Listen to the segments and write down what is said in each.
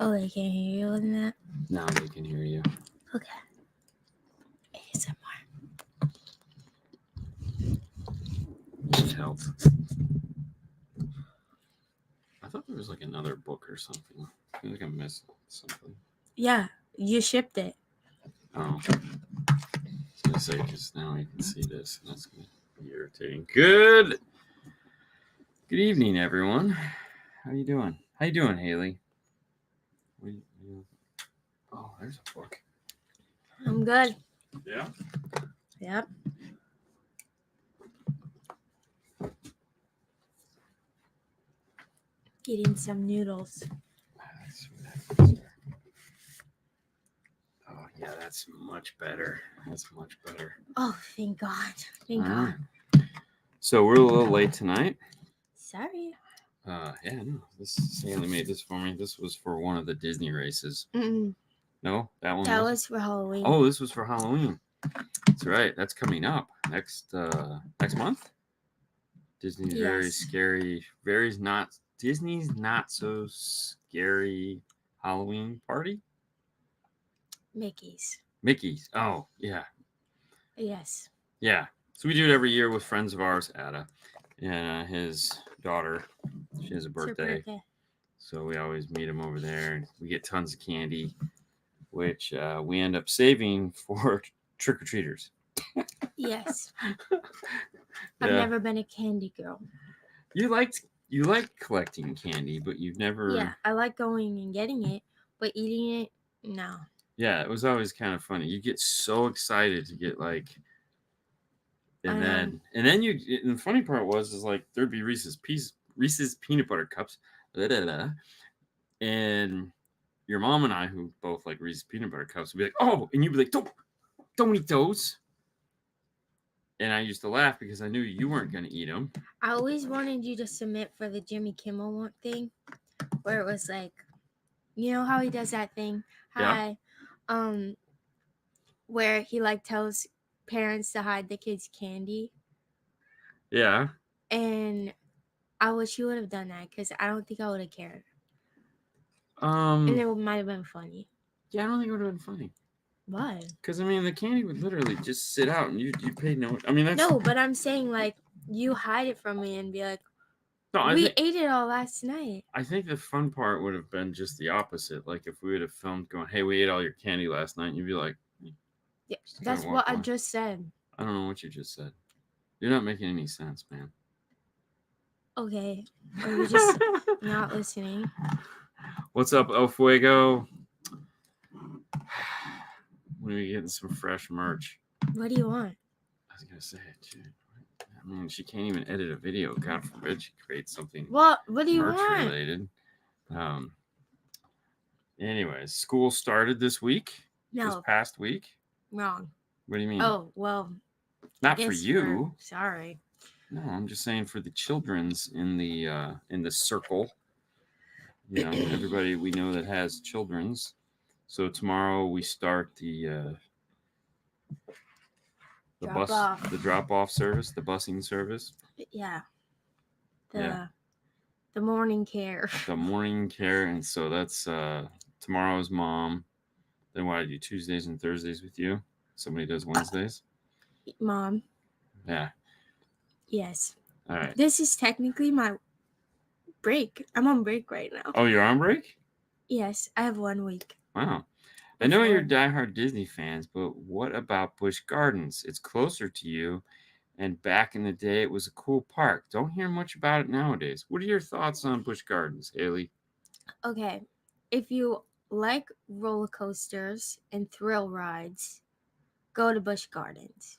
Oh, I can't hear you on that? Now we can hear you. Okay. ASMR. It helped. I thought there was like another book or something. I feel like I missed something. Yeah, you shipped it. Oh. I was going to say, because now I can see this, and that's going to be irritating. Good evening, everyone. How you doing? How you doing, Hailey? Oh, there's a book. I'm good. Yeah? Yep. Eating some noodles. Oh, yeah, that's much better. That's much better. Oh, thank God. Thank God. So we're a little late tonight. Sorry. Yeah, no. Hailey made this for me. This was for one of the Disney races. Mm-mm. No, that one. That was for Halloween. Oh, this was for Halloween. That's right. That's coming up next month. Disney's very scary. Disney's not so scary Halloween party. Mickey's. Oh, yeah. Yes. Yeah. So we do it every year with friends of ours, Ada, and his daughter. She has a birthday. So we always meet him over there, and we get tons of candy, which we end up saving for trick-or-treaters. Yes. I've never been a candy girl. You like collecting candy, but you've never... Yeah, I like going and getting it, but eating it, no. Yeah, it was always kind of funny. You get so excited to get like... And then you... And the funny part is like, there'd be Reese's peanut butter cups. Blah, blah, blah, and your mom and I, who both like Reese's peanut butter cups, would be like, oh, and you'd be like, don't eat those. And I used to laugh because I knew you weren't going to eat them. I always wanted you to submit for the Jimmy Kimmel thing, where it was like, you know how he does that thing? Hi. Yeah. Where he like tells parents to hide the kids' candy. Yeah. And I wish you would have done that because I don't think I would have cared. And it might have been funny. Yeah, I don't think it would have been funny. Why? Because I mean, the candy would literally just sit out, and you paid no. I mean, that's... No, but I'm saying like you hide it from me and be like, we ate it all last night. I think the fun part would have been just the opposite. Like if we would have filmed going, hey, we ate all your candy last night, and you'd be like... Yeah, that's what I just said. I don't know what you just said. You're not making any sense, man. Okay. Are you just not listening? What's up, El Fuego? When are we getting some fresh merch? What do you want? I was going to say it, too. I mean, she can't even edit a video. God forbid she creates something what do you want? related. Anyways, school started this week. No. This past week. Wrong. What do you mean? Oh, well. Not for you. Sorry. No, I'm just saying for the children's in the circle. You know, everybody we know that has children's. So tomorrow we start the drop-off service, the busing service. Yeah. The morning care. The morning care, and so that's tomorrow's mom. Then what, I do Tuesdays and Thursdays with you? Somebody does Wednesdays? Mom. Yeah. Yes. All right. This is technically my break. I'm on break right now. Oh, you're on break? Yes, I have 1 week. Wow. I know you're diehard Disney fans, but what about Busch Gardens? It's closer to you, and back in the day, it was a cool park. Don't hear much about it nowadays. What are your thoughts on Busch Gardens, Hailey? Okay. If you like roller coasters and thrill rides, go to Busch Gardens.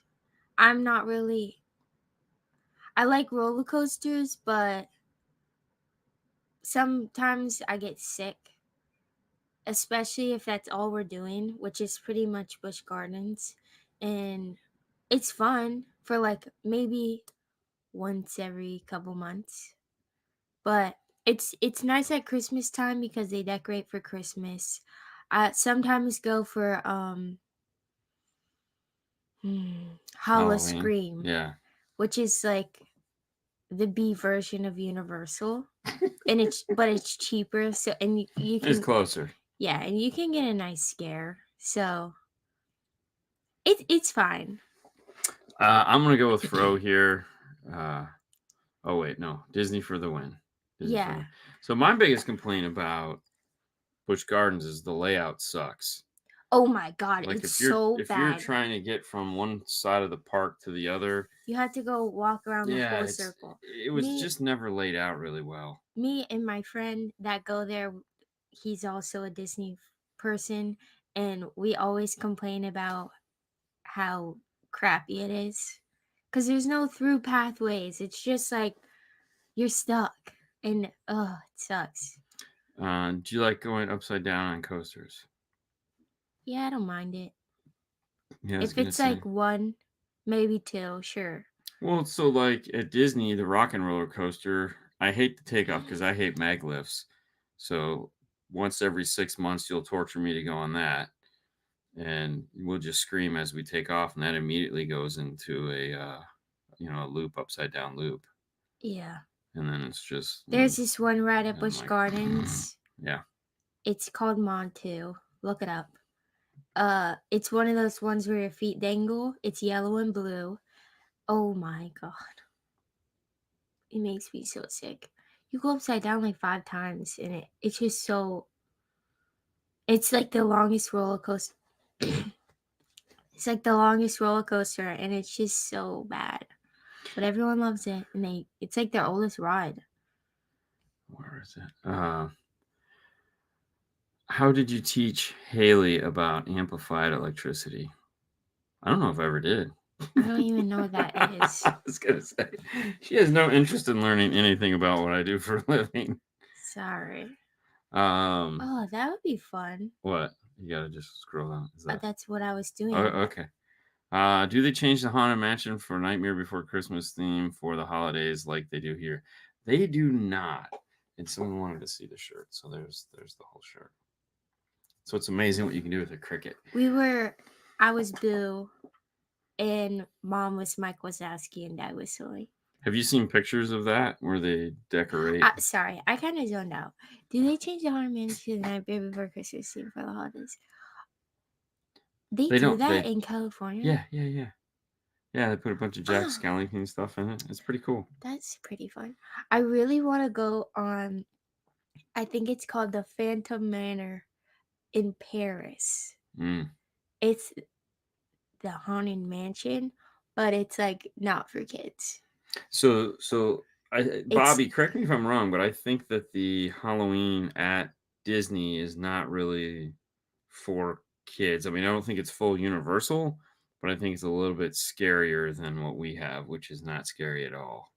I'm not really... I like roller coasters, but sometimes I get sick, especially if that's all we're doing, which is pretty much Busch Gardens. And it's fun for like maybe once every couple months. But it's nice at Christmas time because they decorate for Christmas. I sometimes go for Howl-O-Scream. Yeah. Which is like the B version of Universal. and it's cheaper. So and you It's can, closer. yeah, and you can get a nice scare. So it's fine. I'm gonna go with Fro here. Uh, oh wait, no, Disney for the win. Disney for the Yeah. win. So my biggest complaint about Busch Gardens is the layout sucks. Oh my god, Like it's if you're so if you're bad. trying to get from one side of the park to the other, You have to go walk around the yeah, whole circle. it was Me just never laid out really well. me and my friend that go there, he's also a Disney person, and we always complain about how crappy it is because there's no through pathways. It's just like you're stuck, and it sucks. Do you like going upside down on coasters? Yeah, I don't mind it. Yeah, I was If gonna it's say. like one, maybe two, sure. Well, so like at Disney, the Rock and Roller Coaster, I hate the takeoff because I hate mag lifts. So once every 6 months, you'll torture me to go on that, and we'll just scream as we take off, and that immediately goes into a loop, upside down loop, Yeah. and then it's just, There's this one right at I'm Busch like, Gardens. yeah. It's called Montu. Look it up. It's one of those ones where your feet dangle. It's yellow and blue. Oh my god. It makes me so sick. You go upside down like 5 times and it's just so, it's like the longest roller coaster. It's like the longest roller coaster and it's just so bad. But everyone loves it and it's like their oldest ride. Where is it? How did you teach Haley about amplified electricity? I don't know if I ever did. I don't even know what that is. I was gonna say she has no interest in learning anything about what I do for a living. Sorry. Um, Oh, that would be fun. what? You gotta just scroll down. Is that? That's what I was Oh, doing. okay. Do they change the Haunted Mansion for Nightmare Before Christmas theme for the holidays like they do here? They do not. And someone wanted to see the shirt, so there's the whole shirt. So it's amazing what you can do with a cricket. I was Boo, and Mom was Mike Wazowski, and Dad was Sully. Have you seen pictures of that where they decorate? Sorry, I kind of zoned out. Do they change the Haunted Mansion to the Night Before Christmas theme for the holidays? They They do don't. that They in California? yeah. They put a bunch of Jack Ah, Skellington stuff in it. It's pretty cool. that's pretty fun. I really want to go on, I think it's called the Phantom Manor in Paris. Mm. It's the Haunted Mansion, but it's like not for kids. So It's Bobby, correct me if I'm wrong, but I think that the Halloween at Disney is not really for kids. I mean, I don't think it's full universal, but I think it's a little bit scarier than what we have, which is not scary at all.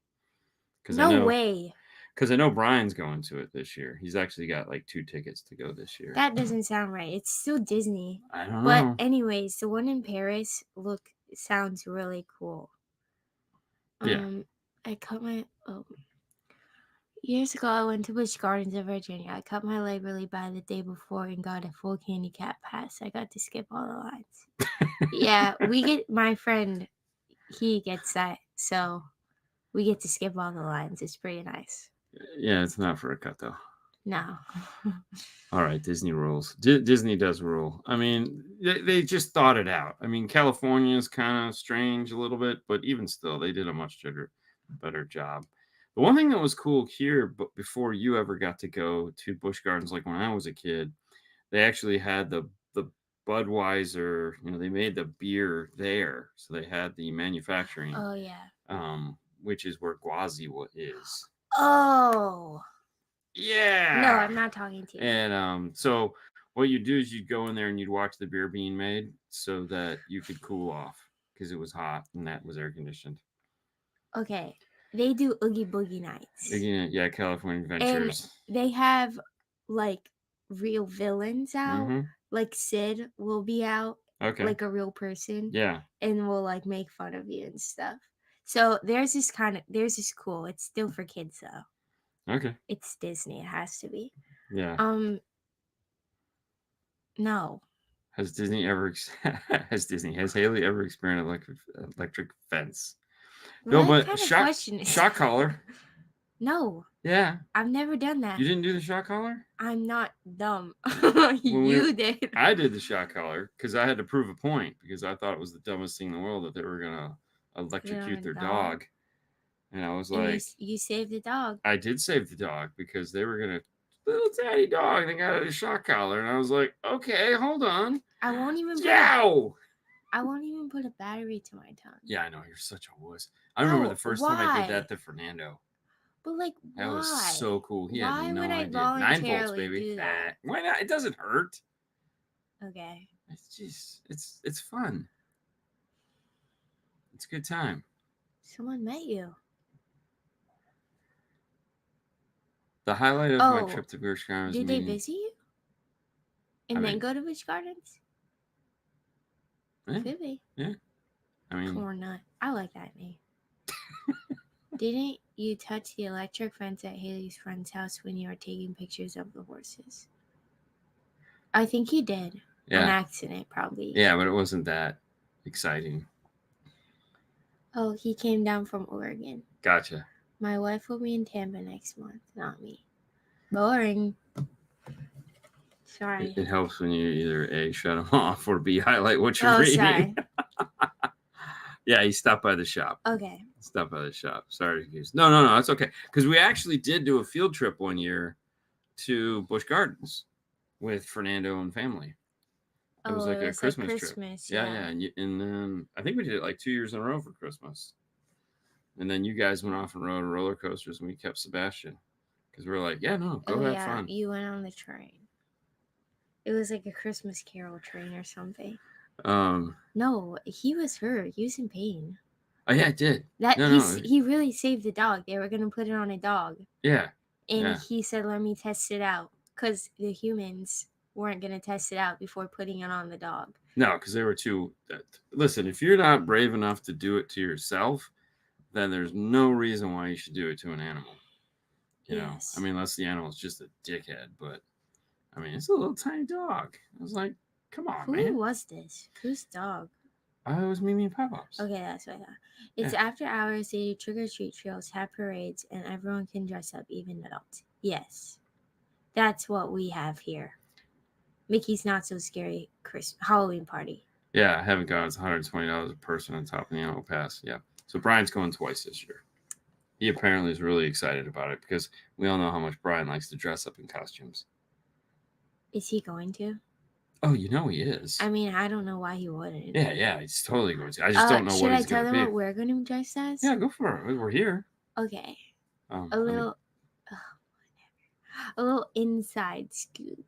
Because I no know, way. because I know Brian's going to it this year. He's actually got like 2 tickets to go this year. That doesn't sound right. It's still Disney. I don't But know. anyways, the one in Paris sounds really cool. Yeah. I cut my years ago I went to Busch Gardens in Virginia. I cut my leg really bad the day before and got a full candy cat pass. I got to skip all the lines. Yeah, we get my friend, he gets that, so we get to skip all the lines. It's pretty nice. Yeah, it's not for a cut though. No. All right, Disney rules. Disney does rule. I mean, they just thought it out. I mean, California is kind of strange a little bit, but even still, they did a much better job. The one thing that was cool here, but before you ever got to go to Busch Gardens, like when I was a kid, they actually had the Budweiser. They made the beer there, so they had the manufacturing, Oh yeah. which is where Gwazi is. Oh. No, Yeah. I'm not talking to you. And so what you do is you'd go in there and you'd watch the beer being made so that you could cool off because it was hot and that was air conditioned. Okay. They do Oogie Boogie nights. Again, yeah, California And Adventures. they have like real villains out. Mm-hmm. Like Sid will be out, Okay. like a real person, Yeah. and will like make fun of you and stuff. So there's this cool. It's still for kids though. Okay. It's Disney. It has to be. Yeah. No. Has Disney ever has Haley ever experienced electric fence? What No, but kind of question is shock collar. No, Yeah. I've never done that. You didn't do the shot collar? I'm not dumb. When You did. I did the shot collar because I had to prove a point because I thought it was the dumbest thing in the world that they were gonna Put it on electrocute a their dog, dog, and I was and like, you saved the dog. I did save the dog because they were gonna little tiny dog. And they got a shot collar, and I was like, okay, hold on, I won't even put a yow. I won't even put a battery to my tongue. Yeah, I know you're such a wuss. I remember the No, first time I did why? that to Fernando. But like, That was why? so cool. He had Why would no I idea. 9 volts, voluntarily baby. do that? Why not? It doesn't hurt. Okay. It's just it's fun. It's a good time. Someone met you. The highlight of my Oh, trip to Busch Gardens was did they meeting. visit you I and then mean, go to Busch Gardens? yeah, Could be. yeah. I mean, Corn nut. I like that name. Didn't you touch the electric fence at Hailey's friend's house when you were taking pictures of the horses? I think you did. On yeah, accident, probably. yeah, but it wasn't that exciting. Oh, he came down from Oregon. Gotcha. My wife will be in Tampa next month, not me. Boring. Sorry. It helps when you either A, shut them off, or B, highlight what you're Oh, reading. sorry. Yeah, he stopped by the shop. Okay. Stopped by the shop. Sorry to confuse. No, that's okay. Because we actually did do a field trip one year to Busch Gardens with Fernando and family. It was Oh, like it a was like Christmas trip. Christmas. Yeah, Yeah. and then I think we did it like 2 years in a row for Christmas. And then you guys went off and rode roller coasters, and we kept Sebastian because we were like, yeah, no, Oh, go have yeah. fun. You went on the train. It was like a Christmas Carol train or something. Um, No, he was hurt. He was in pain. oh yeah, it did. That No, he really saved the dog. They were gonna put it on a dog, yeah, and yeah. he said, "Let me test it out," because the humans weren't gonna test it out before putting it on the dog. No, because they were too. Listen, if you're not brave enough to do it to yourself, then there's no reason why you should do it to an animal. You know, Yes. I mean, unless the animal's just a dickhead, but I mean, it's a little tiny dog. I was like, come on, Who man. was this? Whose dog? I was Mimi and Pop Pops. Okay, that's what I thought. It's Yeah. after hours. They do trick or treat trails, have parades, and everyone can dress up, even adults. Yes, that's what we have here. Mickey's Not So Scary Halloween party. Yeah, I haven't gone. It's $120 a person on top of the annual pass. Yeah. So Brian's going twice this year. He apparently is really excited about it because we all know how much Brian likes to dress up in costumes. Is he going to? Oh, you know he is. I mean, I don't know why he wouldn't. Yeah, he's totally going to. I just don't know Should what I he's tell going to them be. what we're going to be dressed as? Yeah, go for it. We're here. Okay. I A mean, little, a little inside scoop.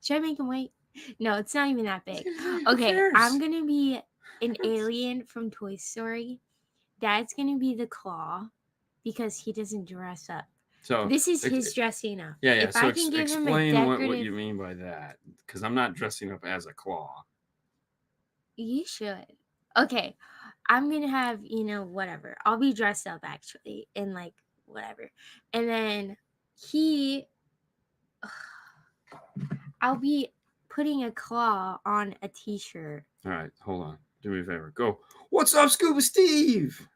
Should I make him wait? No, it's not even that big. Okay, I'm gonna be an alien from Toy Story. Dad's gonna be the claw because he doesn't dress up. So This is his dressing up. Yeah. If So I can give him a explain what decorative, you mean by that, because I'm not dressing up as a claw. you should. Okay, I'm gonna have whatever. I'll be dressed up actually in like whatever, and then he. I'll be putting a claw on a t-shirt. All right, hold on. Do me a favor. Go. What's up, Scuba Steve?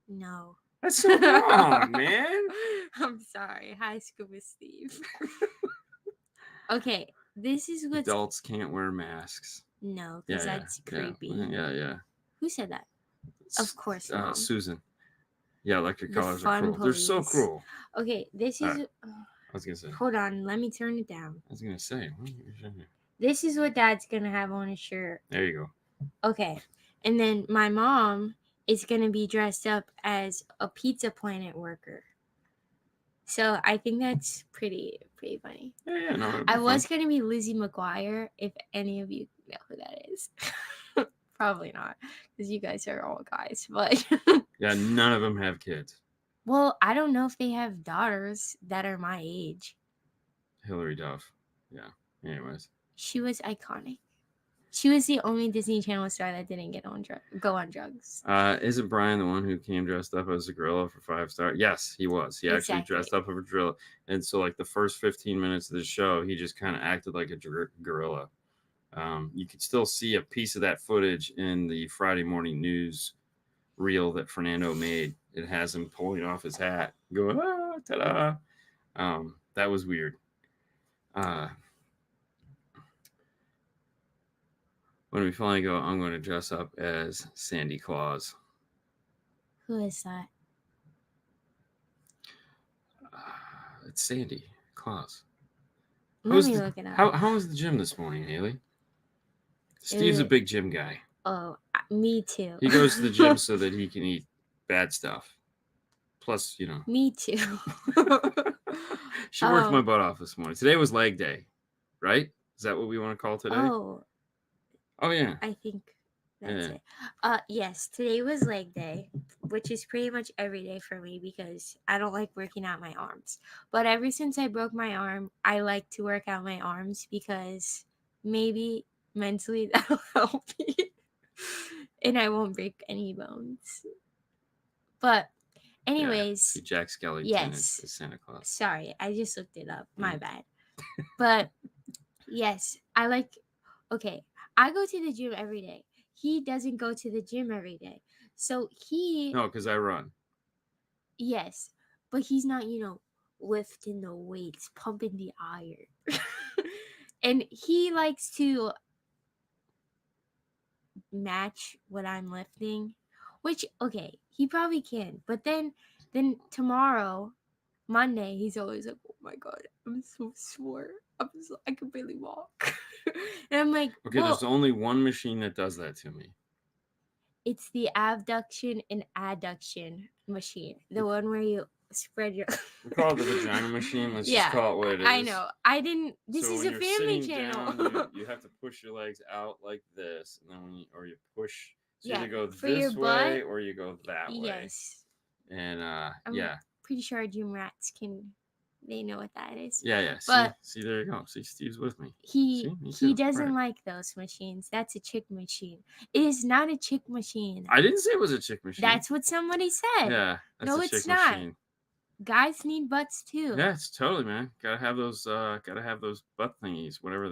No. That's so wrong, man. I'm sorry. Hi, Scuba Steve. Okay, this is what's... Adults can't wear masks. No, because that's creepy. Yeah. Who said that? Of course, Mom. Susan. Yeah, electric The collars are fun cruel. They're so police. cruel. Okay, this is... I was going to say. Hold on, let me turn it down. I was going to say. This is what Dad's going to have on his shirt. There you go. Okay, and then my mom is going to be dressed up as a Pizza Planet worker. So I think that's pretty funny. Yeah, no. I was going to be Lizzie McGuire, if any of you know who that is. Probably not, because you guys are all guys. But yeah, none of them have kids. Well, I don't know if they have daughters that are my age. Hillary Duff. Yeah. Anyways. She was iconic. She was the only Disney Channel star that didn't go on drugs. Isn't Brian the one who came dressed up as a gorilla for 5 Star? Yes, he was. He actually dressed up as a gorilla. And so, like, the first 15 minutes of the show, he just kind of acted like a gorilla. You could still see a piece of that footage in the Friday morning news reel that Fernando made. it has him pulling off his hat, going ta-da. That was weird. Uh, when we finally go, I'm going to dress up as Sandy Claus. Who is that? It's Sandy Claus. Let me look it up. How was the gym this morning, Hailey? Steve's a It, big gym guy. oh, me too. He goes to the gym so that he can eat bad stuff. Plus, Me too. she worked my butt off this morning. Today was leg day, right? Is that what we want to call today? Oh yeah. I think that's it. Yes, today was leg day, which is pretty much every day for me because I don't like working out my arms. But ever since I broke my arm, I like to work out my arms because maybe mentally that'll help me. And I won't break any bones. But anyways, Jack Skellington yes. is Santa Claus. Sorry, I just looked it up. My bad. But yes, okay, I go to the gym every day. He doesn't go to the gym every day. So No, because I run. Yes, but he's not, lifting the weights, pumping the iron. And he likes to match what I'm lifting, which, okay, he probably can. But then tomorrow, Monday, he's always like, "Oh my god, I'm so sore. I can barely walk." And I'm like, okay, there's only one machine that does that to me. It's the abduction and adduction machine, the one where you spread your. We call it the vagina machine. Let's just call it what it is. I know. I didn't. This so is when a you're family sitting channel. Down, you have to push your legs out like this, and then you push. So you either go for this your way butt, or you go that way. Yes. And I'm pretty sure our gym rats they know what that is. Yeah. But see, there you go. See, Steve's with me. He doesn't like those machines. That's a chick machine. It is not a chick machine. I didn't say it was a chick machine. That's what somebody said. Yeah, that's no, a it's chick not. machine. Guys need butts too. Yeah, it's totally, man. Gotta have those butt thingies, whatever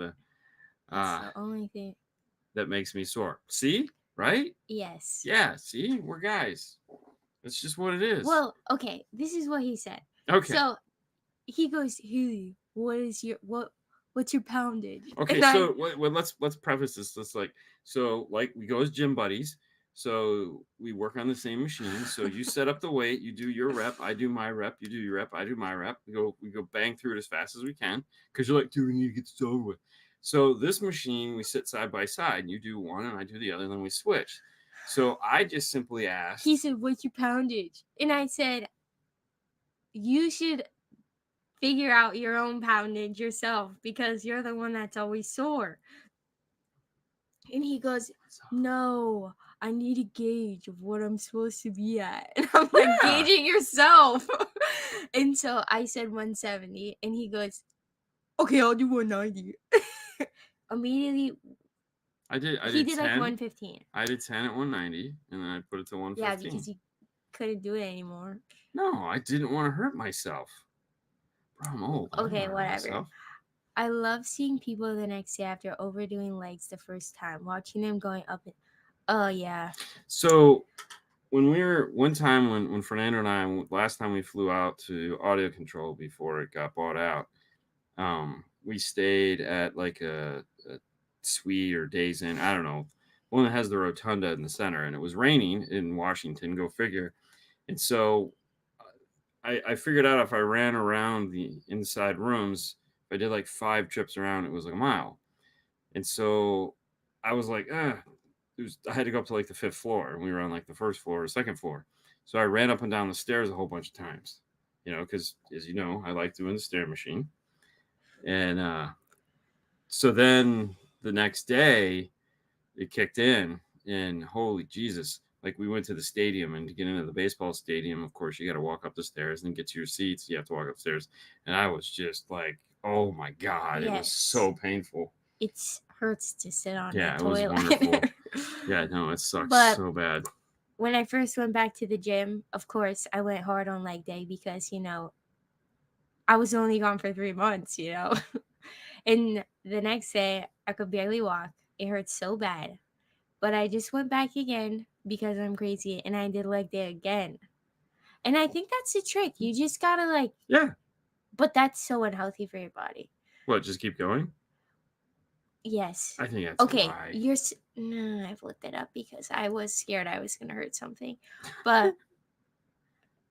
That's the only thing that makes me sore. See? Right? Yes. Yeah, see? We're guys. That's just what it is. Well, okay, this is what he said. Okay. So he goes, "Hailey, what's your poundage?" Okay, so let's preface this. We go as gym buddies. So we work on the same machine. So you set up the weight, you do your rep, I do my rep, you do your rep, I do my rep. We go bang through it as fast as we can because you're like, dude, we need to get this over with. So this machine, we sit side by side. You do one and I do the other, and then we switch. So I just simply asked. He said, "What's your poundage?" And I said, "You should figure out your own poundage yourself because you're the one that's always sore." And he goes, "No, I need a gauge of what I'm supposed to be at." And I'm like, "Gauging yourself." And so I said 170, and he goes, "Okay, I'll do 190." Immediately, he did 10. like 115. I did 10 at 190, and then I put it to 115. Yeah, because you couldn't do it anymore. No, I didn't want to hurt myself. Bro, I'm old. Okay, whatever. I love seeing people the next day after overdoing legs the first time, watching them going up and oh yeah. So one time when Fernando and I, last time we flew out to Audio Control before it got bought out, we stayed at like a suite or Days Inn, I don't know, one that has the rotunda in the center, and it was raining in Washington, go figure. And so I figured out if I ran around the inside rooms, if I did like 5 trips around, it was like a mile. And so I was like, I had to go up to like the 5th floor, and we were on like the 1st floor or 2nd floor. So I ran up and down the stairs a whole bunch of times, because as you know, I like doing the stair machine. And so then the next day it kicked in, and holy Jesus, like we went to the stadium, and to get into the baseball stadium, of course, you got to walk up the stairs and get to your seats. You have to walk upstairs. And I was just like, oh my God, It was so painful. It hurts to sit on the toilet. Yeah, it was wonderful. Yeah, no, it sucks so bad. When I first went back to the gym, of course, I went hard on leg day because, I was only gone for 3 months, And the next day, I could barely walk. It hurt so bad. But I just went back again because I'm crazy, and I did leg day again. And I think that's the trick. You just gotta like, Yeah. but that's so unhealthy for your body. What? Just keep going. Yes. I think that's a Okay, lie. no, I've looked it up because I was scared I was gonna hurt something. But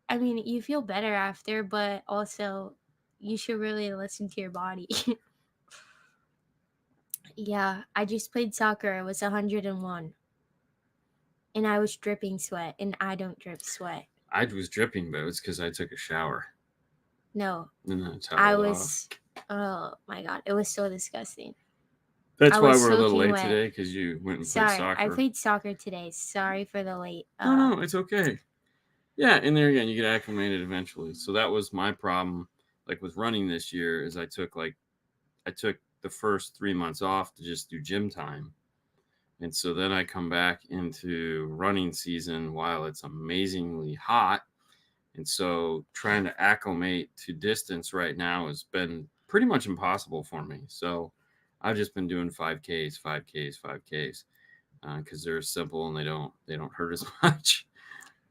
I mean, you feel better after, but also you should really listen to your body. Yeah, I just played soccer. It was 101. And I was dripping sweat, and I don't drip sweat. I was dripping, but it was because I took a shower No, and then I I toweled off. was, oh my God, it was so disgusting. I That's why was we're a little soaking late wet. today, because you went and played Sorry, I soccer. played soccer today. Sorry for the late. No, it's okay. Yeah, and there again, you get acclimated eventually. So that was my problem, like with running this year, is I took the first 3 months off to just do gym time, and so then I come back into running season while it's amazingly hot, and so trying to acclimate to distance right now has been pretty much impossible for me. So I've just been doing 5Ks, 5Ks, 5Ks, because they're simple and they don't hurt as much.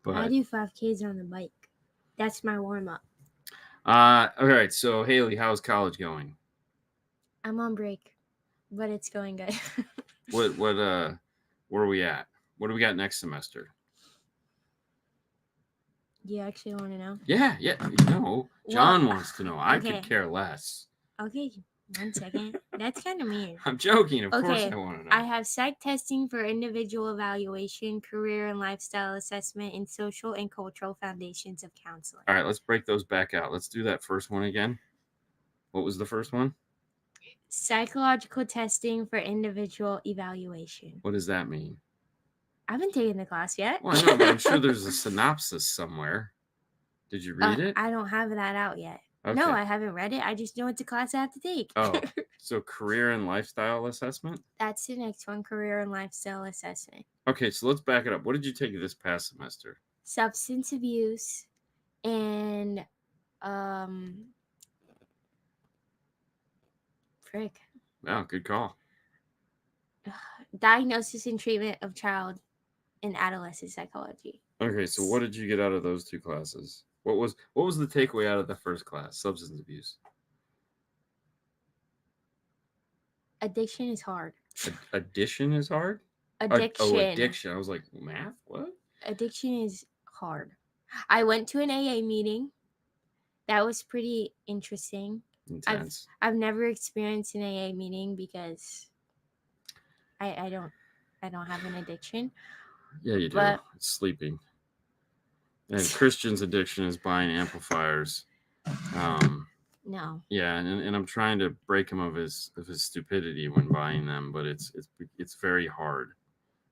I But do 5Ks on the bike. That's my warm up. all right. So Hailey, how's college going? I'm on break, but it's going good. What where are we at? What do we got next semester? You actually want to know? Yeah, yeah. No, Well, John wants to know. I could okay. care less. Okay, 1 second. That's kind of mean. I'm joking. Of course, I Okay, want to know. I have psych testing for individual evaluation, career and lifestyle assessment, and social and cultural foundations of counseling. All right, let's break those back out. Let's do that first one again. What was the first one? Psychological testing for individual evaluation. What does that mean? I haven't taken the class yet. Well, I know, but I'm sure there's a synopsis somewhere. Did you read it? I don't have that out yet. Okay. No, I haven't read it. I just know it's a class I have to take. Oh, so career and lifestyle assessment? That's the next one, career and lifestyle assessment. Okay, so let's back it up. What did you take this past semester? Substance abuse and um frick. Wow, good call. Diagnosis and treatment of child and adolescent psychology. Okay, so what did you get out of those two classes? What was the takeaway out of the first class? Substance abuse. Addiction is hard. Addition is hard? Addiction. Addiction. I was like, math? What? Addiction is hard. I went to an AA meeting. That was pretty interesting. Intense. I've never experienced an AA meeting because I don't have an addiction. Yeah, you do. But it's sleeping. And Christian's addiction is buying amplifiers. No. Yeah, and I'm trying to break him of his stupidity when buying them, but it's very hard.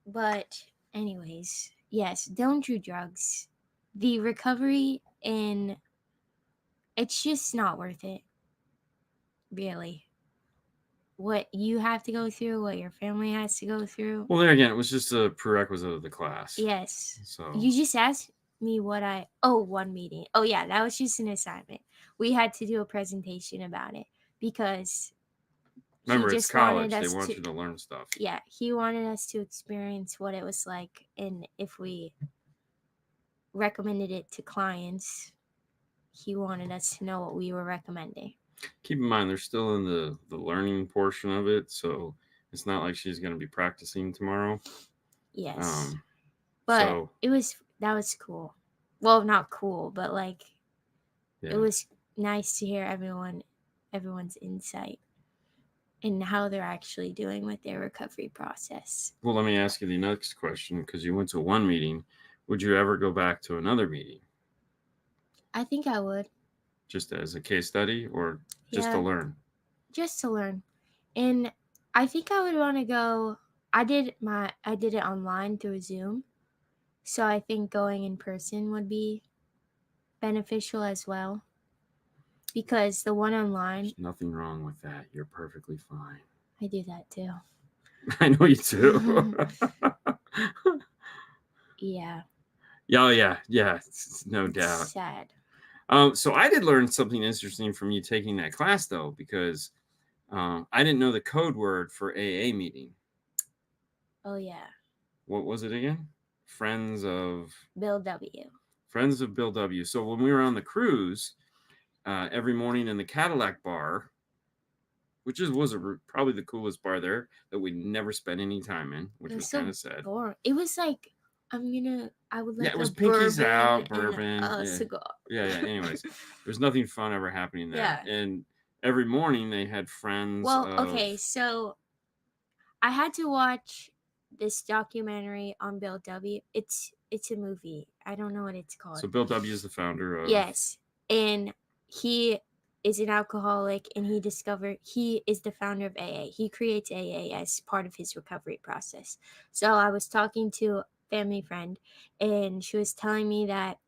But anyways, yes, don't do drugs. The recovery and it's just not worth it. Really. What you have to go through, what your family has to go through. Well, there again, it was just a prerequisite of the class. Yes. So you just asked me one meeting. Oh yeah, that was just an assignment. We had to do a presentation about it because remember, it's college. They want you to learn stuff. Yeah, he wanted us to experience what it was like, and if we recommended it to clients, he wanted us to know what we were recommending. Keep in mind, they're still in the learning portion of it, so it's not like she's going to be practicing tomorrow. Yes, but that was cool. Well, not cool, but like it was nice to hear everyone's insight and how they're actually doing with their recovery process. Well, let me ask you the next question, because you went to one meeting. Would you ever go back to another meeting? I think I would. Just as a case study, or just to learn? Just to learn. And I think I would want to go. I did it online through Zoom. So I think going in person would be beneficial as well. Because the one online, there's nothing wrong with that. You're perfectly fine. I do that too. I know you do. Yeah. Oh, yeah. No doubt. It's sad. So I did learn something interesting from you taking that class, though, because I didn't know the code word for AA meeting. Oh, yeah. What was it again? Friends of Bill W. Friends of Bill W. So when we were on the cruise, every morning in the Cadillac bar, which was probably the coolest bar there that we never spent any time in, It which was was kind so of sad. boring. It was like I would Yeah, like it a was pinkies bourbon out, and bourbon. a Yeah, cigar. yeah. Anyways, there's nothing fun ever happening there. Yeah. And every morning they had friends Well, of. okay, so I had to watch this documentary on Bill W. It's a movie. I don't know what it's called. So Bill W is the founder of. Yes. And he is an alcoholic and he is the founder of AA. He creates AA as part of his recovery process. So I was talking to a family friend and she was telling me that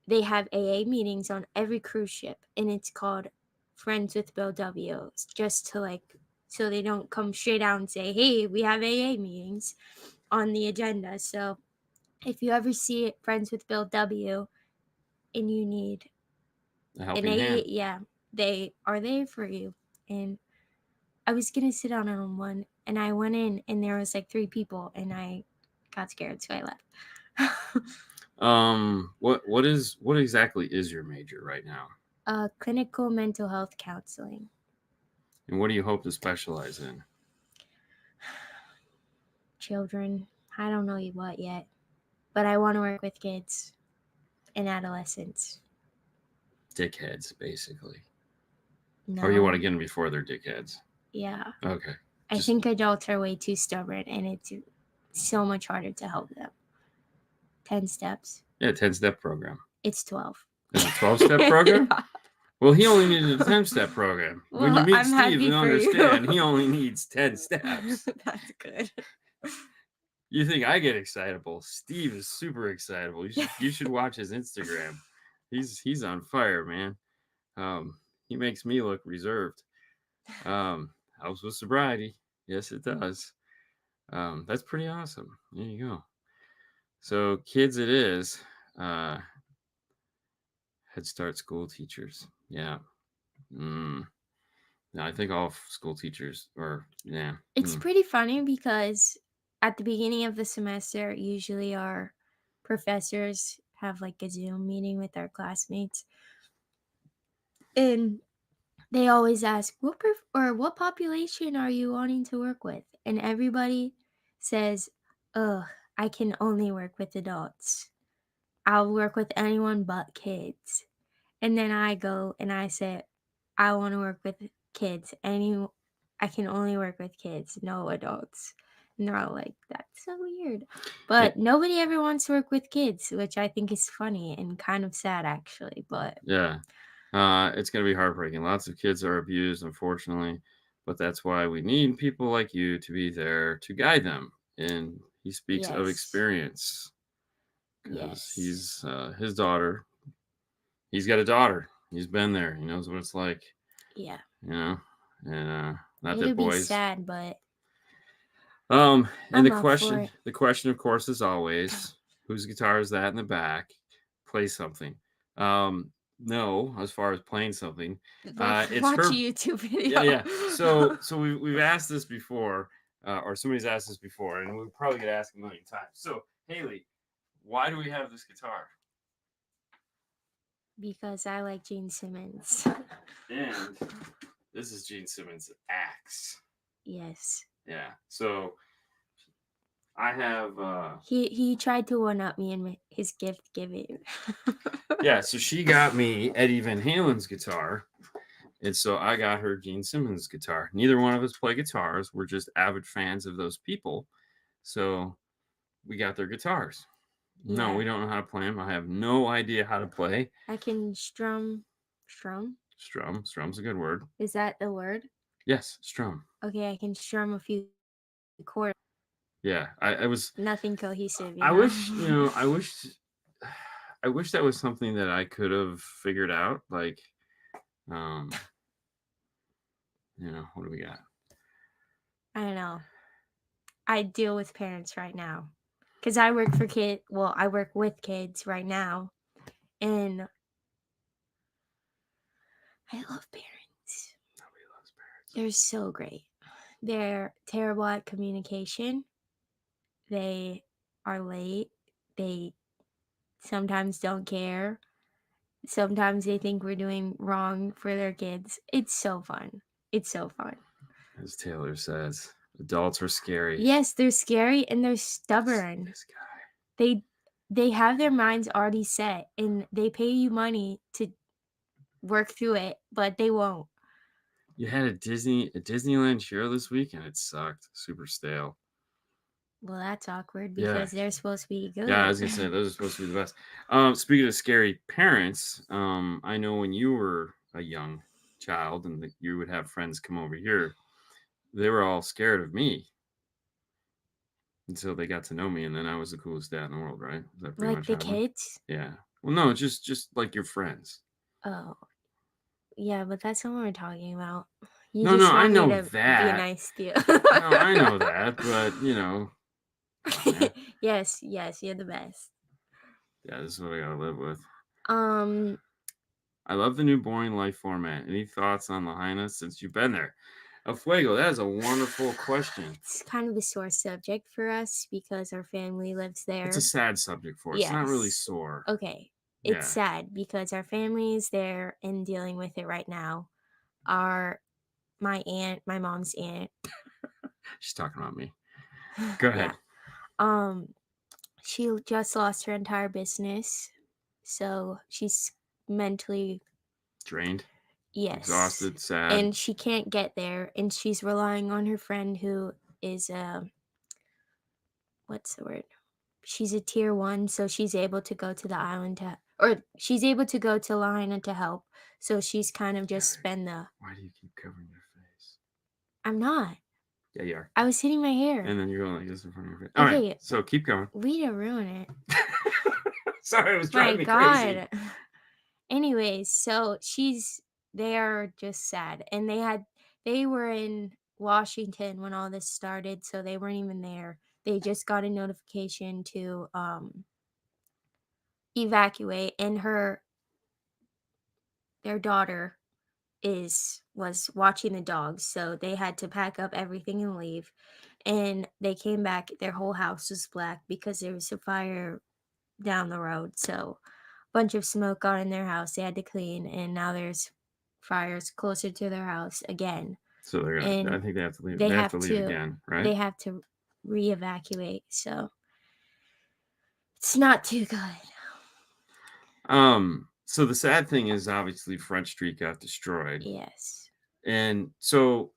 they have AA meetings on every cruise ship and it's called Friends with Bill W. Just to so they don't come straight out and say, "Hey, we have AA meetings on the agenda." So if you ever see it, Friends with Bill W. and you need A an helping AA, hand. yeah, they are there for you. And I was gonna sit down on one, and I went in, and there was like 3 people, and I got scared, so I left. What exactly is your major right now? Clinical mental health counseling. And what do you hope to specialize in? Children. I don't know what yet, but I want to work with kids and adolescents. Dickheads, basically. Or you want No, to get them before they're dickheads? yeah. Okay. I Just think adults are way too stubborn, and it's so much harder to help them. 10 steps. yeah, 10-step program. It's 12. Is it 12-step program? Well, he only needed a 10-step program. When you Well, meet I'm Steve, happy you for you. understand he only needs 10 steps. That's good. You think I get excitable? Steve is super excitable. You should watch his Instagram. He's on fire, man. He makes me look reserved. Helps with sobriety. Yes, it does. That's pretty awesome. There you go. So kids, it is. Uh, Head Start school teachers. Yeah. Mm. No, I think all school teachers are. Yeah. It's pretty funny because at the beginning of the semester, usually our professors have like a Zoom meeting with our classmates, and they always ask what population are you wanting to work with, and everybody says, "Ugh, I can only work with adults. I'll work with anyone but kids." And then I go and I say, I want to work with kids. I can only work with kids, no adults. And they're all like, that's so weird. Yeah. But nobody ever wants to work with kids, which I think is funny and kind of sad actually. But Yeah. It's going to be heartbreaking. Lots of kids are abused, unfortunately, but that's why we need people like you to be there to guide them. And he speaks of yes, experience because yes, he's his daughter. He's got a daughter. He's been there. He knows what it's like, yeah. you know. And not It'll that be boys. sad, but And I'm up for it. the question, of course, is always, whose guitar is that in the back? Play something. Um, no, as far as playing something, it's Watch a her. YouTube Yeah, video. yeah. So we've asked this before, or somebody's asked this before, and we probably get asked a million times. So Hailey, why do we have this guitar? Because I like Gene Simmons. And this is Gene Simmons' axe. Yes. Yeah. So I have. He tried to one up me in his gift giving. Yeah. So she got me Eddie Van Halen's guitar. And so I got her Gene Simmons guitar. Neither one of us play guitars. We're just avid fans of those people. So we got their guitars. No, Yeah. we don't know how to play them. I have no idea how to play. I can strum. Strum? Strum. Strum's a good word. Is that the word? Yes, strum. Okay, I can strum a few chords. Yeah, I was. Nothing cohesive, you I know? wish, I wish. I wish that was something that I could have figured out. Like, um, what do we got? I don't know. I deal with parents right now. Because I work for kids. Well, I work with kids right now. And I love parents. Nobody loves parrots. They're so great. They're terrible at communication. They are late. They sometimes don't care. Sometimes they think we're doing wrong for their kids. It's so fun. It's so fun. As Taylor says, adults are scary. Yes, they're scary and they're stubborn. This guy. They they have their minds already set and they pay you money to work through it, but they won't. You had a Disneyland show this week and it sucked. Super stale. Well, that's awkward Yeah. because they're supposed to be Yeah, I good. was gonna say those are supposed to be the best. Speaking of scary parents, I know when you were a young child and you would have friends come over here, they were all scared of me until they got to know me, and then I was the coolest dad in the world, right? Is that pretty Like much the how it went? kids? Yeah. Well, no, just like your friends. Oh, yeah, but that's not what we're talking about. You No, just I want me know to be that. nice to you. No, I know that, but come on, man. Yes, yes, you're the best. Yeah, this is what I gotta live with. Um, I love the new boring life format. Any thoughts on Lahaina since you've been there? El Fuego, that is a wonderful question. it's kind of a sore subject for us because our family lives It's a there. sad subject for us. It's not really Yes. sore. Okay. It's Yeah. sad because our family is there and dealing with it right now. Our my aunt, my mom's aunt. She's talking about me. Go Yeah. ahead. Um she just lost her entire business. So she's mentally, Drained, yes. exhausted, sad. And she can't get there and she's relying on her friend who is what's the word? She's a tier 1, so she's able to go to the island to or she's able to go to Lahaina to help. So she's kind of just spend the Why do you keep covering your face? I'm not. Yeah, you are. I was hitting my hair. And then you're going like this in front of your face. All right, Okay, so keep going. we didn't ruin it. Sorry, it was My driving me crazy. God. Anyways, so they are just sad. And they were in Washington when all this started, so they weren't even there. They just got a notification to evacuate and their daughter was watching the dogs, so they had to pack up everything and leave. And they came back, their whole house was black because there was a fire down the road. So a bunch of smoke got in their house, they had to clean, and now there's fires closer to their house again. So they're gonna. I And think they have to leave. they They have have to leave to again, right? they have to reevacuate. So it's not too good. So the sad thing is obviously Front Street got destroyed, Yes. and so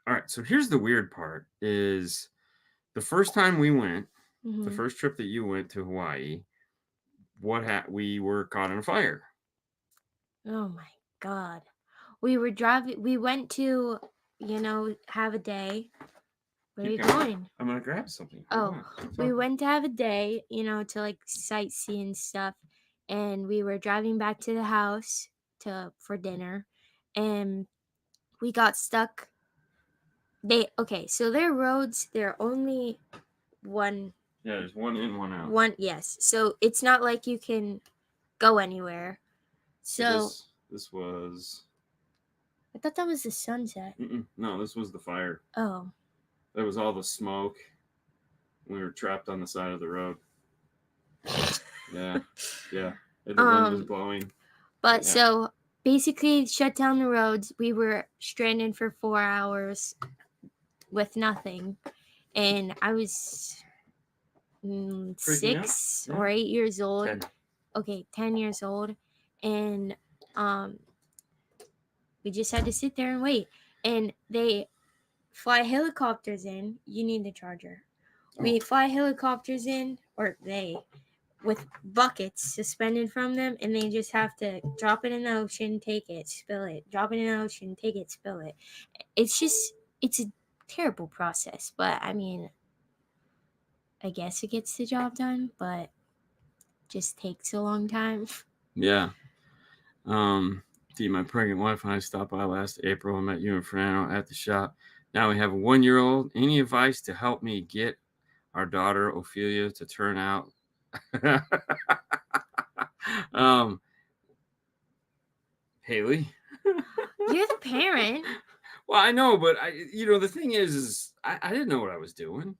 all right. So here's the weird part: is the first time we went, the Hmm. first trip that you went to Hawaii, we were caught in a fire. Oh my God. We went to, have a day. Where are Keep you going. going? I'm gonna grab something. Hold Oh, on. Keep we talking. went to have a day, to like sightsee and stuff. And we were driving back to the house for dinner. And we got stuck. Okay, so their roads, they're only one, Yeah, there's one in, one out. yes. So it's not like you can go anywhere. So So this was I thought that was the sunset. no, this was the fire. Oh. That was all the smoke. We were trapped on the side of the road. Yeah, yeah. And the wind was blowing. But Yeah. so basically shut down the roads. We were stranded for 4 hours with nothing. And I was Freaking 6 out? or 8 years old. 10. Okay, 10 years old. And we just had to sit there and wait. And they fly helicopters in. You need the charger. We fly helicopters in, or they, with buckets suspended from them, and they just have to drop it in the ocean, take it, spill it, drop it in the ocean, take it, spill it. It's a terrible process, but I mean, I guess it gets the job done, but just takes a long time. Yeah. Dee, my pregnant wife and I stopped by last April and met you and Fernando at the shop. Now we have a 1-year-old. Any advice to help me get our daughter Ophelia to turn out? um, Hailey. You're the parent. Well, I know, but the thing is I didn't know what I was doing.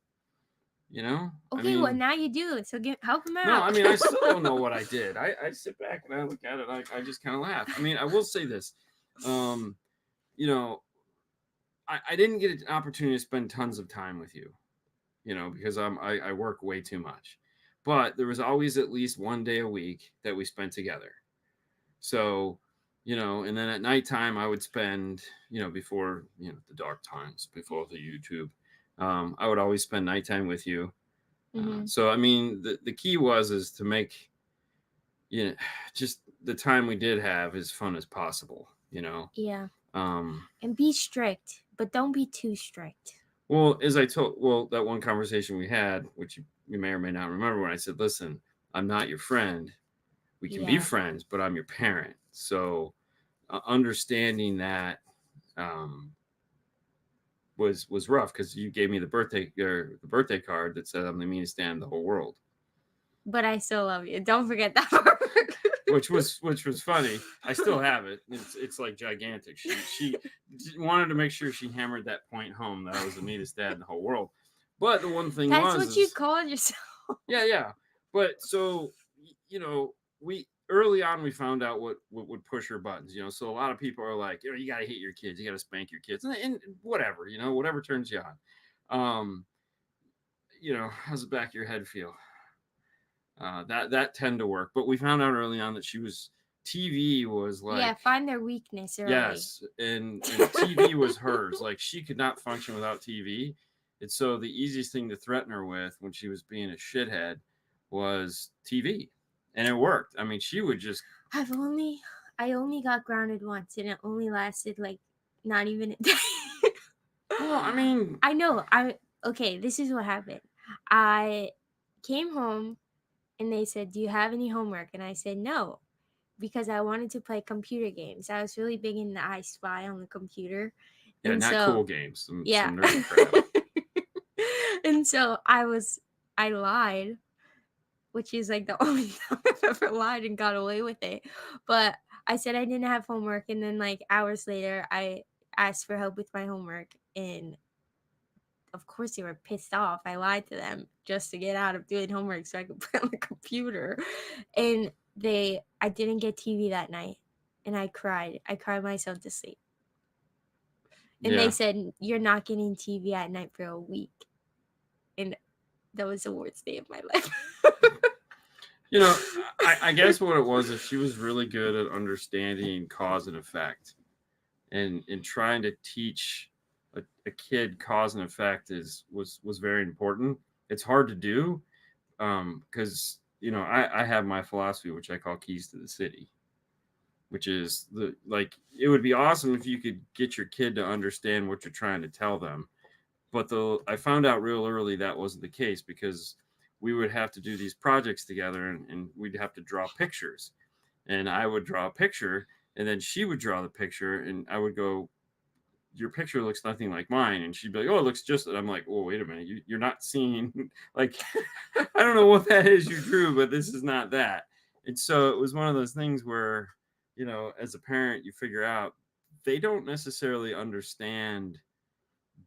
You know, I Okay, well mean, now you do it, so help him no, I out. mean, I still don't know what I did. I sit back and I look at it, I just kind of laugh. I mean, I will say this, um, you know, I didn't get an opportunity to spend tons of time with you, because I work way too much. But there was always at least one day a week that we spent together. So, and then at nighttime I would spend, before, the dark times, before the YouTube, I would always spend nighttime with you. Hmm. So, I mean, the key is to make, you know, just the time we did have as fun as possible. Yeah, Um, and be strict, but don't be too strict. well, that one conversation we had, which you may or may not remember, when I said, listen, I'm not your friend. We can be Yeah, friends, but I'm your parent. So, understanding that, um, was rough, because you gave me the birthday card that said I'm the meanest dad in the whole world, but I still love you. Don't forget that part. which was funny. I still have it. It's like gigantic. She wanted to make sure she hammered that point home, that I was the meanest dad in the whole world. But the one thing That's was what you is called yourself. yeah. But so, we early on we found out what would push her buttons. So a lot of people are like, you got to hit your kids, you got to spank your kids, and whatever, whatever turns you on. How's the back of your head feel? That tend to work. But we found out early on that TV was Yeah, like, find their weakness early. yes, and TV was hers. Like, she could not function without TV. And so the easiest thing to threaten her with when she was being a shithead was TV. And it worked. I mean, she would just, I only got grounded once, and it only lasted like not even a day. well, I mean, I know. Okay. This is what happened. I came home and they said, "Do you have any homework?" And I said, "No," because I wanted to play computer games. I was really big in the I Spy on the computer, yeah, and not so cool games, some, yeah. some nerdy crap. And so I lied, which is like the only time I've ever lied and got away with it. But I said I didn't have homework, and then like hours later, I asked for help with my homework, and of course they were pissed off. I lied to them just to get out of doing homework so I could play on the computer. And I didn't get TV that night, and I cried. I cried myself to sleep. And they Yeah. said, "You're not getting TV at night for a week." And that was the worst day of my life. You know, I guess what it was is she was really good at understanding cause and effect, and trying to teach a kid cause and effect was very important. It's hard to do, because I have my philosophy, which I call keys to the city, which is it would be awesome if you could get your kid to understand what you're trying to tell them. But I found out real early that wasn't the case, because we would have to do these projects together, and we'd have to draw pictures, and I would draw a picture, and then she would draw the picture, and I would go, your picture looks nothing like mine, and she'd be like, oh, it looks just, and I'm like, oh, wait a minute, you're not seeing like, I don't know what that is you drew, but this is not that. And so it was one of those things where, as a parent, you figure out they don't necessarily understand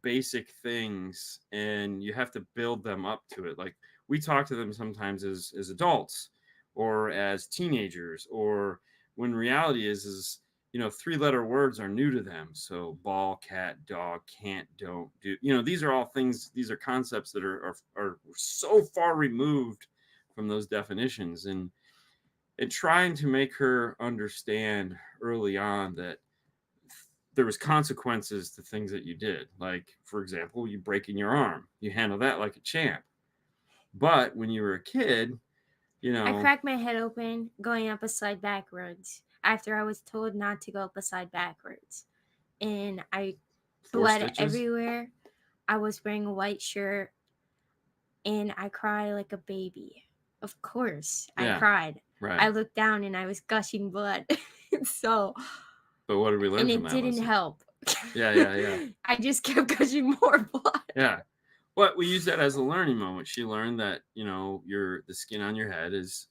basic things, and you have to build them up to it. Like, we talk to them sometimes as adults, or as teenagers, or when reality is three-letter words are new to them. So ball, cat, dog, can't, don't, do. These are all things, these are concepts that are so far removed from those definitions, and trying to make her understand early on that there was consequences to things that you did. Like, for example, you breaking your arm, you handle that like a champ. But when you were a kid, you I know, cracked my head open going up a slide backwards after I was told not to go up a slide backwards. And I four bled stitches. everywhere. I was wearing a white shirt, and I cried like a baby. Of course, I Yeah, cried. right. I looked down and I was gushing blood. So, But what did we learn and from it that didn't lesson? help. Yeah. I just kept gushing more blood. Yeah. But we use that as a learning moment. She learned that, the skin on your head is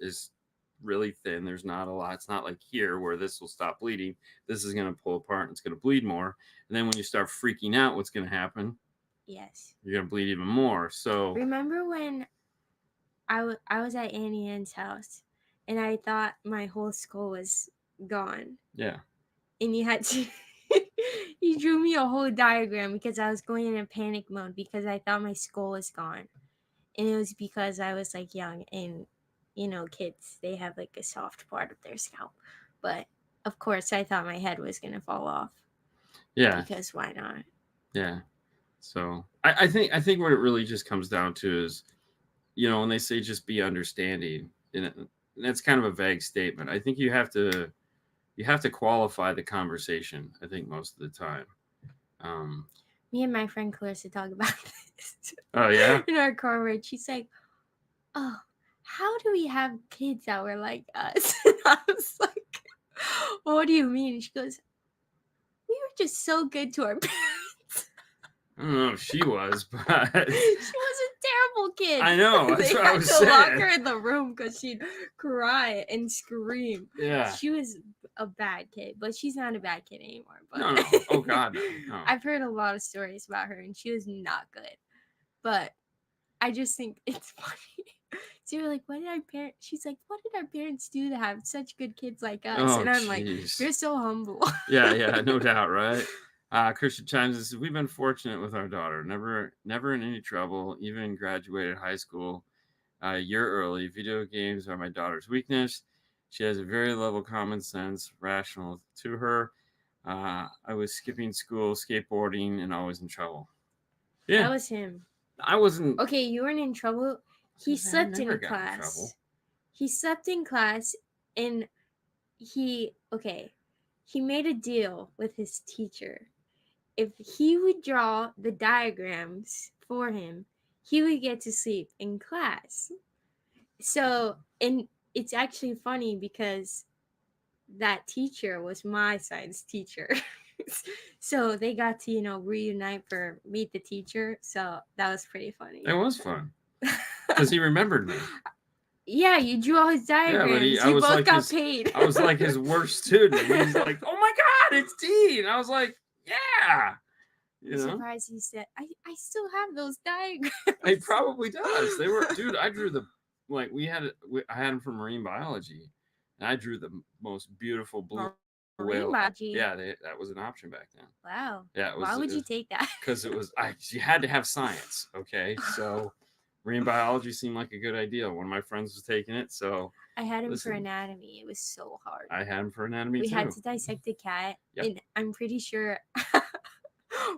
really thin. There's not a lot. It's not like here where this will stop bleeding. This is going to pull apart and it's going to bleed more. And then when you start freaking out, what's going to happen? Yes. you're gonna bleed even more. So Remember when I was at Annie Ann's house and I thought my whole skull was gone, yeah, and you had to you drew me a whole diagram because I was going in a panic mode because I thought my skull was gone. And it was because I was like young, and kids, they have like a soft part of their scalp. But of course I thought my head was gonna fall off, yeah, because why not? yeah. So I think what it really just comes down to is, when they say just be understanding, and that's kind of a vague statement. I think you have to qualify the conversation. I think most of the time. Um, Me and my friend Clarissa talk about this oh yeah. in our car ride. She's like, "Oh, how do we have kids that were like us?" And I was like, "What do you mean?" She goes, "We were just so good to our parents." I don't know if she was, but She was a terrible kid. I know that's They what I had was to lock saying. her in the room because she'd cry and scream. Yeah. She was a bad kid, but she's not a bad kid anymore. No, But no. Oh God, no, no. I've heard a lot of stories about her, and she was not good. But I just think it's funny. So you're like, what did our parents? She's like, what did our parents do to have such good kids like us? Oh And I'm like, jeez. you're so humble. Yeah, yeah, no doubt, right? Christian Chimes says we've been fortunate with our daughter. Never in any trouble. Even graduated high school a year early. Video games are my daughter's weakness. She has a very level common sense, rational to her. I was skipping school, skateboarding, and always in trouble. That Yeah, was him. I wasn't. Okay, you weren't in trouble. He I slept never in got in trouble. class. He slept in class, and he made a deal with his teacher. If he would draw the diagrams for him, he would get to sleep in class. So, and it's actually funny because that teacher was my science teacher. So they got to, reunite for Meet the Teacher. So that was pretty funny. It was fun because he remembered me. Yeah, you drew all his Yeah, but diagrams. I You was both like got his, paid. I was like his worst student. He's like, "Oh my God, it's Dean!" I was like, "Yeah," I'm surprised he said, I still have those diagrams. He probably does. They were, dude. I drew the like I had him for marine biology, and I drew the most beautiful blue Marine whale. biology. Yeah, that was an option back then. Wow. Yeah, Why would you take that? because it was you had to have science. Okay, so marine biology seemed like a good idea. One of my friends was taking it, so I had him for listen, anatomy. It was so hard. I had him for anatomy We had too. to dissect a cat, Yep. and I'm pretty sure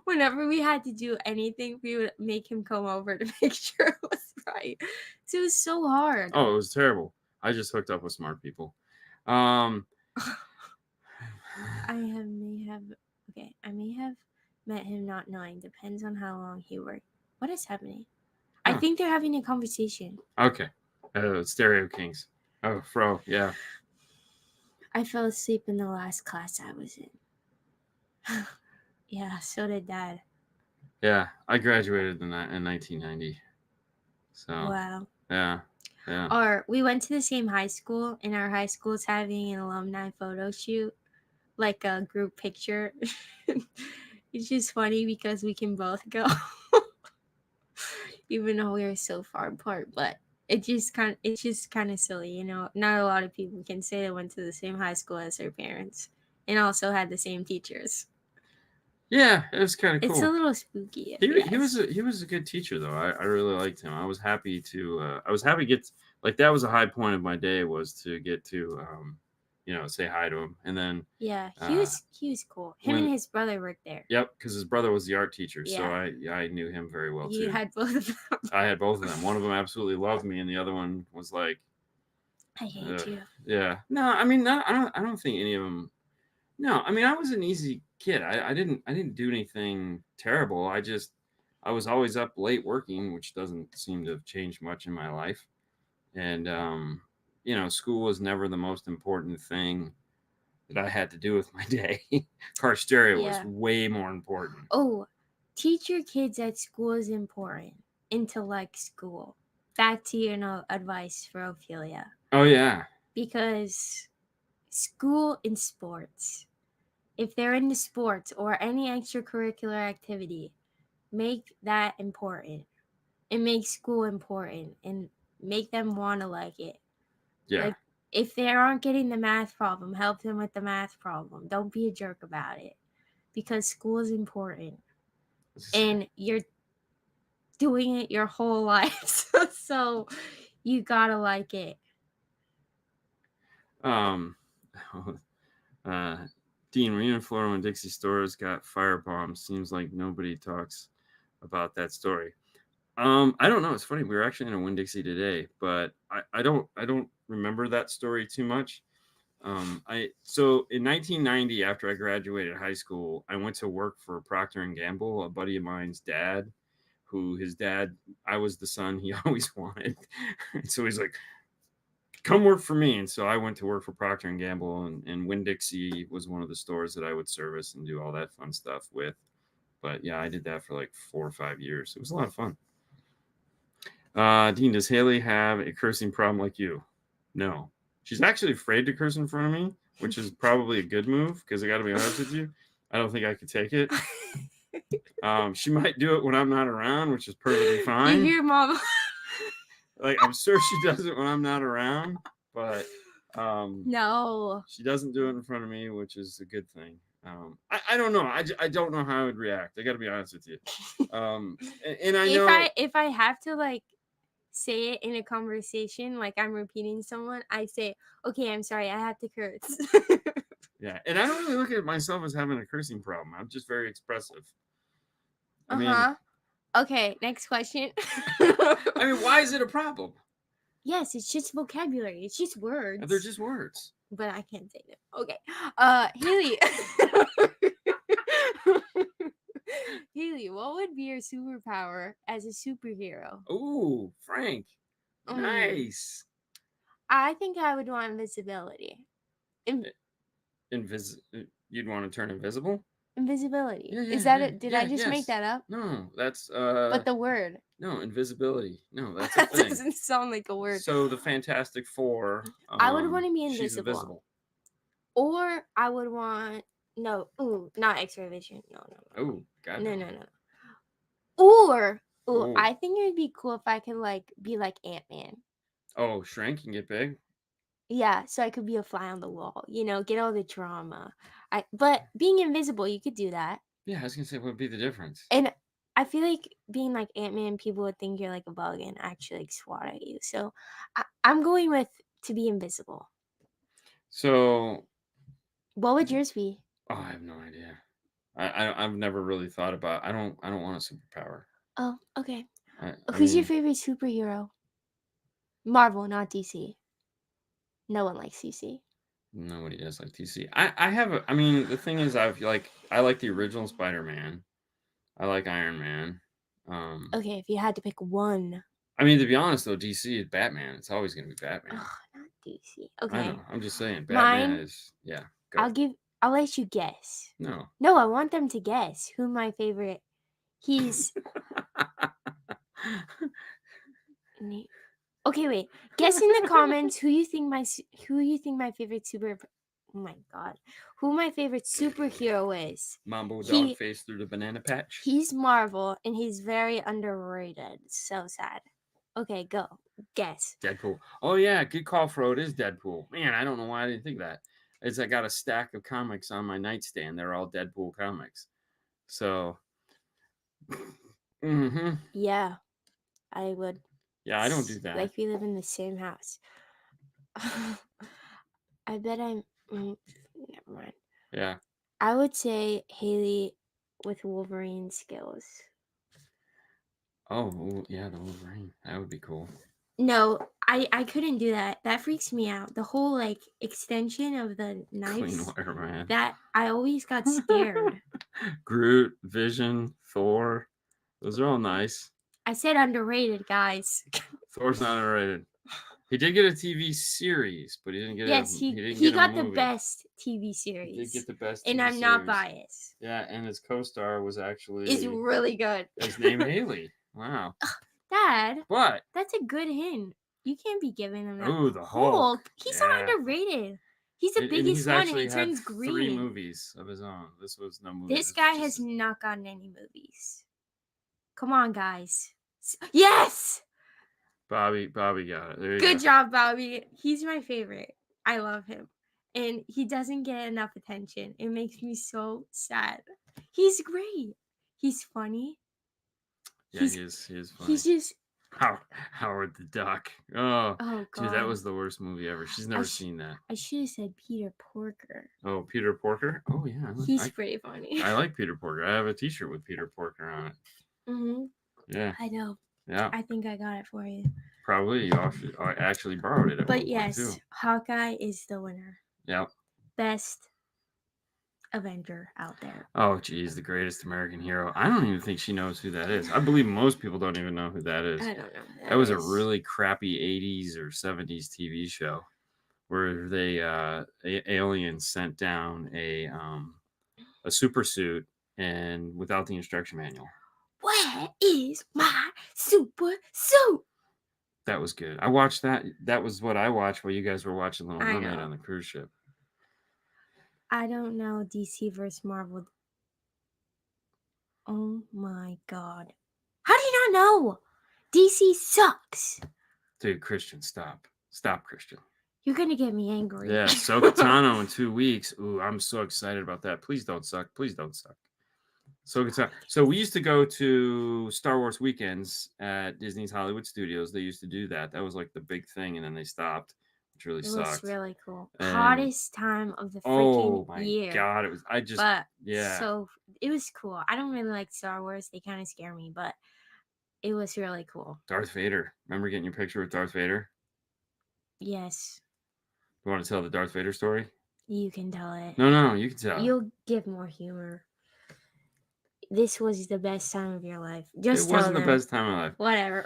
whenever we had to do anything, we would make him come over to make sure it was right. So it was so hard. Oh, it was terrible. I just hooked up with smart people. Um, I may have met him not knowing. Depends on how long he worked. What is happening? I oh, think they're having a conversation. okay. Stereo Kings. Oh, Fro, yeah. I fell asleep in the last class I was in. Yeah, so did Dad. Yeah, I graduated in 1990. So, Wow. yeah, yeah. Or we went to the same high school, and our high school's having an alumni photo shoot, like a group picture. It's just funny because we can both go, even though we're so far apart. But it's just kind of silly, Not a lot of people can say they went to the same high school as their parents, and also had the same teachers. Yeah, it was kind of It's a cool. little spooky, if He, you he was ask. a good teacher though. I really liked him. I was happy to get like that was a high point of my day was to get to say hi to him. And then Yeah, uh he was cool. Him when and his brother worked there. yep, because his brother was the art teacher, so Yeah, I knew him very well you too. had both of them. I had both of them. One of them absolutely loved me, and the other one was like, I hate you. yeah. No, I mean, no, I don't think any of them. No, I mean, I was an easy kid. I didn't do anything terrible. I was always up late working, which doesn't seem to have changed much in my life. And school was never the most important thing that I had to do with my day. Car stereo was Yeah. way more important. Oh, teach your kids that school is important and to like school. Back to advice for Ophelia. Oh yeah. Because school and sports, if they're into sports or any extracurricular activity, make that important and make school important and make them want to like it. Yeah. Like, if they aren't getting the math problem, help them with the math problem. Don't be a jerk about it because school is important and you're doing it your whole life. So you gotta like it. Um, uh, Dean, were you in Florida when Dixie stores got firebombed? Seems like nobody talks about that story. I don't know. It's funny. We were actually in a Winn Dixie today, but I don't remember that story too much. So in 1990, after I graduated high school, I went to work for Procter and Gamble, a buddy of mine's dad, who his dad, I was the son he always wanted. And so he's like, come work for me. And so I went to work for Procter and Gamble, and Winn Dixie was one of the stores that I would service and do all that fun stuff with. But yeah, I did that for like 4 or 5 years. It was a lot of fun. Dean, does Hailey have a cursing problem like you? No. She's actually afraid to curse in front of me, which is probably a good move because I got to be honest with you. I don't think I could take it. She might do it when I'm not around, which is perfectly fine. You hear, Mom? Like, I'm sure she does it when I'm not around, but no. she doesn't do it in front of me, which is a good thing. I don't know. I don't know how I would react. I got to be honest with you. And I know if I have to like say it in a conversation, like I'm repeating someone, I say, "Okay, I'm sorry, I have to curse." Yeah, and I don't really look at myself as having a cursing problem. I'm just very expressive. I mean, Okay, next question. why is it a problem? Yes, it's just vocabulary. It's just words. They're just words. But I can't say them. Okay. Hailey. Hailey, what would be your superpower as a superhero? Ooh, Frank. Nice. I think I would want invisibility. You'd want to turn invisible? Invisibility. Yeah, Is that yeah, it? Did I just make that up? No, that's But the word. No, invisibility. No, that's a That thing. doesn't sound like a word. So the Fantastic Four. I would want to be invisible. She's invisible. Or I would want not X-ray vision. No. Oh, God. No. Or I think it would be cool if I could like be like Ant-Man. Oh, shrink and get big? Yeah, so I could be a fly on the wall, get all the drama. But being invisible, you could do that. Yeah, I was gonna say, what would be the difference? And I feel like being like Ant-Man, people would think you're like a bug and actually like swat at you. So I'm going with to be invisible. So what would yours be? Oh, I have no idea. I've never really thought about. I don't want a superpower. Oh, okay. Who's your favorite superhero? Marvel, not DC. No one likes DC. Nobody does like DC. I have. The thing is, I like the original Spider-Man. I like Iron Man. Okay, if you had to pick one. To be honest though, DC is Batman. It's always gonna be Batman. Oh, not DC. Okay. I know. I'm just saying, Batman is Go. I'll let you guess. No, I want them to guess who my favorite. He's. Okay, wait. Guess in the comments who you think my favorite Oh my god, who my favorite superhero is? Mambo dog face through the banana patch. He's Marvel and he's very underrated. So sad. Okay, go. Guess. Deadpool. Oh yeah, good call, Fro. It is Deadpool. Man, I don't know why I didn't think of that. I got a stack of comics on my nightstand. They're all Deadpool comics. So. Yeah, I would. Yeah, I don't do that. Like we live in the same house. I bet I'm. Never mind. Yeah. I would say Hailey with Wolverine skills. Oh yeah, the Wolverine. That would be cool. No, I couldn't do that. That freaks me out. The whole like extension of the knives. Clean wire, man. That I always got scared. Groot, Vision, Thor. Those are all nice. I said underrated, guys. Thor's not underrated. He did get a TV series, but he didn't get. Yes, he got the best TV series. He did get the best. And I'm not biased. Yeah, and his co-star was actually. Is really good. His name Hailey. Wow. Dad. What? That's a good hint. You can't be giving him that. Oh, the Hulk. He's not underrated. He's the biggest one, and he turns green. 3 movies of his own. This was no movie. This guy has not gotten any movies. Come on, guys. Yes! Bobby got it. There you Good go. job, Bobby. He's my favorite. I love him. And he doesn't get enough attention. It makes me so sad. He's great. He's funny. Yeah, He's he is funny. he's just Howard the Duck. Oh, oh dude, that god. was the worst movie ever. She's never seen that. I should have said Peter Porker. Oh, Peter Porker. Oh yeah, He's pretty funny. I like Peter Porker. I have a T-shirt with Peter Porker on it. Mhm. Yeah. I know. Yeah. I think I got it for you. Probably you actually borrowed it at But one yes, point too. Hawkeye is the winner. Yeah. Best Avenger out there. Oh, geez, the greatest American hero. I don't even think she knows who that is. I believe most people don't even know who that is. I don't know. That was a really crappy 80s or 70s TV show where they aliens sent down a super suit and without the instruction manual. Where is my super suit? That was good. I watched that. That was what I watched while you guys were watching Little Mermaid on the cruise ship. I don't know DC versus Marvel. Oh my god. How do you not know? DC sucks. Dude, Christian, stop. Stop, Christian. You're going to get me angry. Yeah, Ahsoka Tano in 2 weeks. Ooh, I'm so excited about that. Please don't suck. Please don't suck. So we used to go to Star Wars weekends at Disney's Hollywood Studios. They used to do that. That was like the big thing, and then they stopped, which really sucked. It was really cool. Hottest time of the freaking year. Oh my god, it was. So it was cool. I don't really like Star Wars. They kind of scare me, but it was really cool. Darth Vader. Remember getting your picture with Darth Vader? Yes. You want to tell the Darth Vader story? You can tell it. No, you can tell. You'll give more humor. This was the best time of your life. Just it wasn't the best time of my life. Whatever.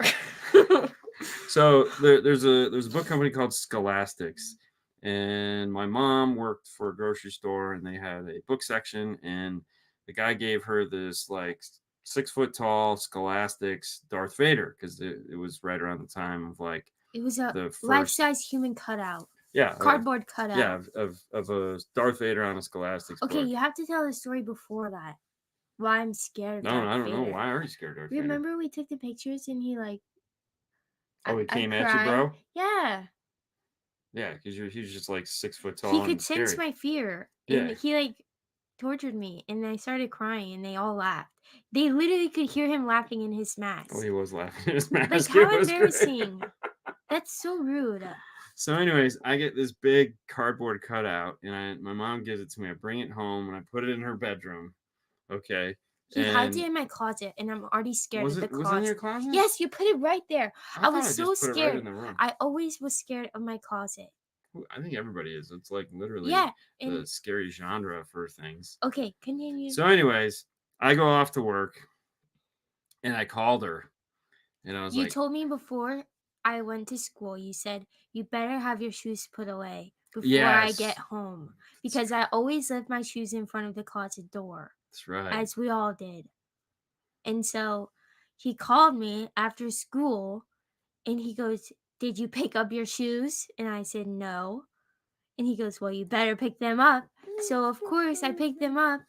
So there's a book company called Scholastics, and my mom worked for a grocery store, and they had a book section, and the guy gave her this like 6 foot tall Scholastics Darth Vader because it was right around the time of like it was a life-size human cutout. Yeah, cardboard cutout. Yeah, of a Darth Vader on a Scholastics. Okay, book. You have to tell the story before that. Why I'm scared of Darth Vader. I don't know. Why are you scared of Darth Vader? Remember we took the pictures and he like... Oh, he came at you, bro? Yeah. Yeah, because he was just like 6 foot tall. He could sense my fear. And he like tortured me and I started crying and they all laughed. They literally could hear him laughing in his mask. Oh, he was laughing in his mask. Like, how embarrassing. That's so rude. So anyways, I get this big cardboard cutout and my mom gives it to me. I bring it home and I put it in her bedroom. Okay. He hides it in my closet, and I'm already scared of the closet. Was it in your closet? Yes, you put it right there. I was so scared. Right in the room. I always was scared of my closet. I think everybody is. It's like literally the scary genre for things. Okay, continue. So anyways, I go off to work, and I called her, and I was like... You told me before I went to school, you said, you better have your shoes put away before I get home. Because I always left my shoes in front of the closet door. That's right. As we all did. And so he called me after school and he goes, did you pick up your shoes? And I said, no. And he goes, well, you better pick them up. So of course I picked them up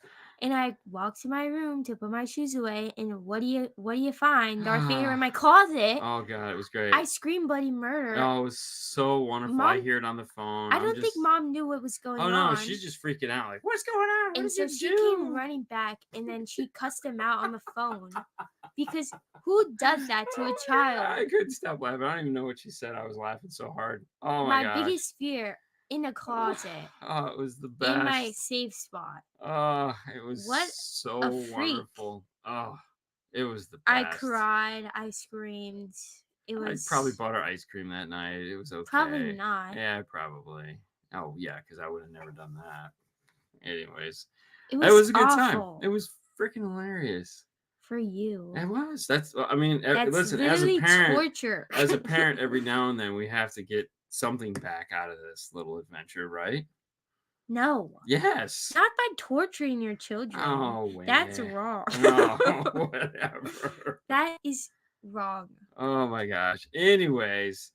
and I walked to my room to put my shoes away. And what do you find? Darth Vader in my closet. Oh god, it was great. I screamed bloody murder. Oh, it was so wonderful. Mom, I hear it on the phone. I don't think Mom knew what was going on. Oh no, she's just freaking out. Like, what's going on? And so she came running back and then she cussed him out on the phone. Because who does that to a child? I couldn't stop laughing. I don't even know what she said. I was laughing so hard. Oh my god. My biggest fear. In a closet. Oh, it was the best. In my safe spot. Oh, it was so wonderful. Oh, it was the best. I cried. I screamed. It was. I probably bought her ice cream that night. It was okay. Probably not. Yeah, probably. Oh, yeah, because I would have never done that. Anyways, it was a good time. It was freaking hilarious. For you. It was. That's. I mean, that's listen. As a parent, torture. As a parent, every now and then we have to get something back out of this little adventure, right? No. Yes. Not by torturing your children. Oh, wait. That's wrong. No, whatever. That is wrong. Oh my gosh. Anyways.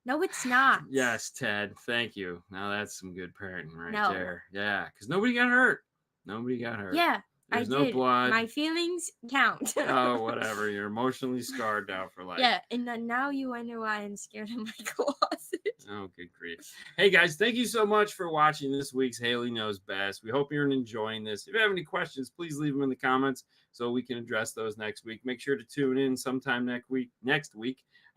No, it's not. Yes, Ted. Thank you. Now that's some good parenting right there. Yeah, because nobody got hurt. Nobody got hurt. Yeah. There's I no did. blood. My feelings count. Oh, whatever. You're emotionally scarred now for life. Yeah, and then now you wonder why I'm scared of my closet. Oh, good grief. Hey, guys, thank you so much for watching this week's Hailey Knows Best. We hope you're enjoying this. If you have any questions, please leave them in the comments so we can address those next week. Make sure to tune in sometime next week.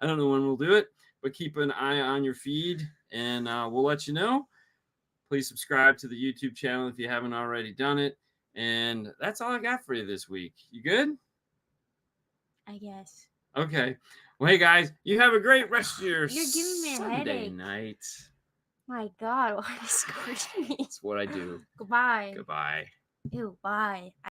I don't know when we'll do it, but keep an eye on your feed, and we'll let you know. Please subscribe to the YouTube channel if you haven't already done it. And that's all I got for you this week. You good? I guess. Okay. Well, hey, guys, you have a great rest of your You're giving me a Sunday headache. night. My God, why are you squirting me? That's what I do. Goodbye. Goodbye. Ew, bye.